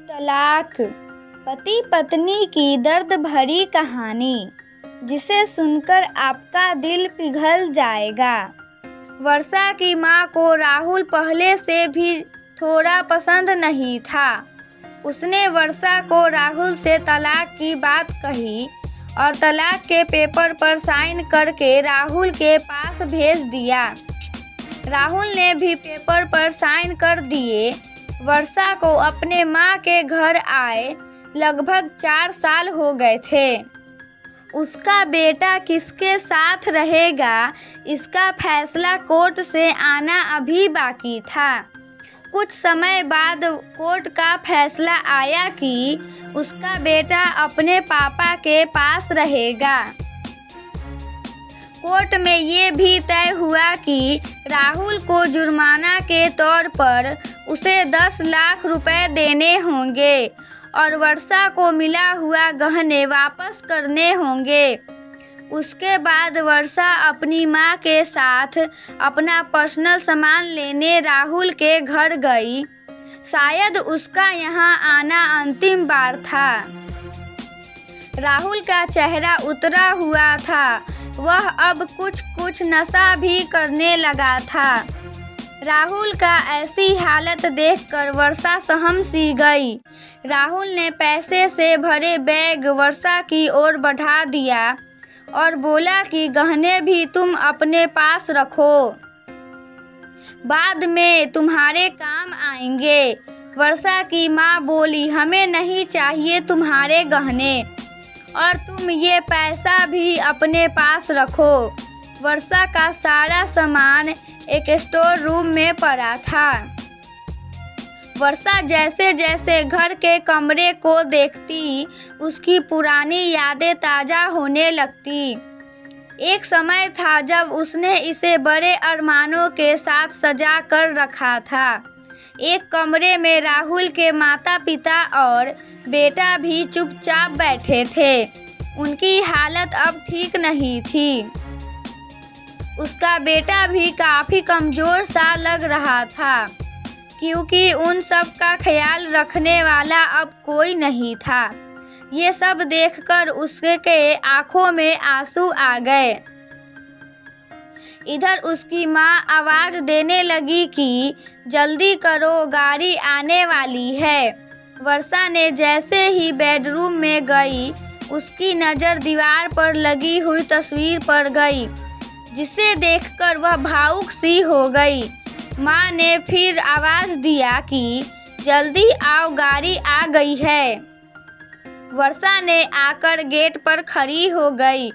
तलाक, पति पत्नी की दर्द भरी कहानी, जिसे सुनकर आपका दिल पिघल जाएगा। वर्षा की माँ को राहुल पहले से भी थोड़ा पसंद नहीं था। उसने वर्षा को राहुल से तलाक की बात कही और तलाक के पेपर पर साइन करके राहुल के पास भेज दिया। राहुल ने भी पेपर पर साइन कर दिए। वर्षा को अपने माँ के घर आए लगभग 4 साल हो गए थे। उसका बेटा किसके साथ रहेगा, इसका फैसला कोर्ट से आना अभी बाकी था। कुछ समय बाद कोर्ट का फैसला आया कि उसका बेटा अपने पापा के पास रहेगा। कोर्ट में ये भी तय हुआ कि राहुल को जुर्माना के तौर पर उसे 10 लाख रुपए देने होंगे और वर्षा को मिला हुआ गहने वापस करने होंगे। उसके बाद वर्षा अपनी माँ के साथ अपना पर्सनल सामान लेने राहुल के घर गई। शायद उसका यहाँ आना अंतिम बार था। राहुल का चेहरा उतरा हुआ था। वह अब कुछ नशा भी करने लगा था। राहुल का ऐसी हालत देखकर वर्षा सहम सी गई। राहुल ने पैसे से भरे बैग वर्षा की ओर बढ़ा दिया और बोला कि गहने भी तुम अपने पास रखो, बाद में तुम्हारे काम आएंगे। वर्षा की माँ बोली, हमें नहीं चाहिए तुम्हारे गहने और तुम ये पैसा भी अपने पास रखो। वर्षा का सारा सामान एक स्टोर रूम में पड़ा था। वर्षा जैसे जैसे घर के कमरे को देखती, उसकी पुरानी यादें ताज़ा होने लगती। एक समय था जब उसने इसे बड़े अरमानों के साथ सजा कर रखा था। एक कमरे में राहुल के माता पिता और बेटा भी चुपचाप बैठे थे। उनकी हालत अब ठीक नहीं थी। उसका बेटा भी काफ़ी कमज़ोर सा लग रहा था, क्योंकि उन सब का ख्याल रखने वाला अब कोई नहीं था। ये सब देखकर उसके आंखों में आंसू आ गए। इधर उसकी माँ आवाज़ देने लगी कि जल्दी करो, गाड़ी आने वाली है। वर्षा ने जैसे ही बेडरूम में गई, उसकी नज़र दीवार पर लगी हुई तस्वीर पर गई, जिसे देखकर वह भावुक सी हो गई। माँ ने फिर आवाज़ दिया कि जल्दी आओ, गाड़ी आ गई है। वर्षा ने आकर गेट पर खड़ी हो गई।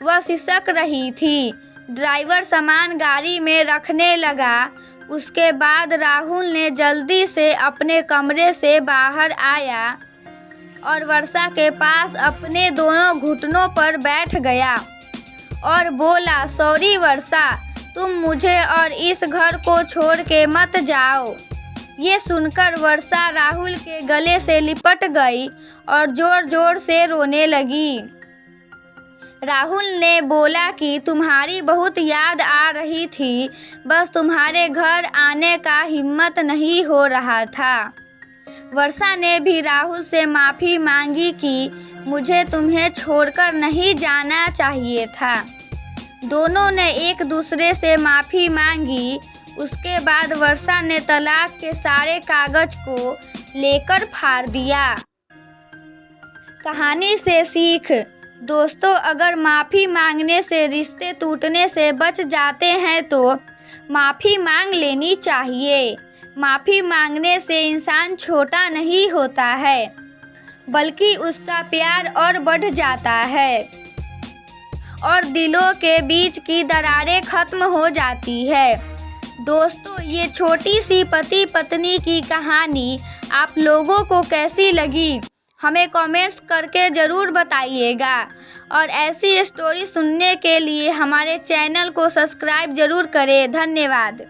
वह सिसक रही थी। ड्राइवर सामान गाड़ी में रखने लगा। उसके बाद राहुल ने जल्दी से अपने कमरे से बाहर आया और वर्षा के पास अपने दोनों घुटनों पर बैठ गया और बोला, सॉरी वर्षा, तुम मुझे और इस घर को छोड़ के मत जाओ। ये सुनकर वर्षा राहुल के गले से लिपट गई और ज़ोर ज़ोर से रोने लगी। राहुल ने बोला कि तुम्हारी बहुत याद आ रही थी, बस तुम्हारे घर आने का हिम्मत नहीं हो रहा था। वर्षा ने भी राहुल से माफ़ी मांगी कि मुझे तुम्हें छोड़कर नहीं जाना चाहिए था। दोनों ने एक दूसरे से माफ़ी मांगी। उसके बाद वर्षा ने तलाक के सारे कागज को लेकर फाड़ दिया। कहानी से सीख, दोस्तों, अगर माफ़ी मांगने से रिश्ते टूटने से बच जाते हैं तो माफ़ी मांग लेनी चाहिए। माफ़ी मांगने से इंसान छोटा नहीं होता है, बल्कि उसका प्यार और बढ़ जाता है और दिलों के बीच की दरारें ख़त्म हो जाती है। दोस्तों, ये छोटी सी पति पत्नी की कहानी आप लोगों को कैसी लगी, हमें कमेंट्स करके ज़रूर बताइएगा और ऐसी स्टोरी सुनने के लिए हमारे चैनल को सब्सक्राइब ज़रूर करें। धन्यवाद।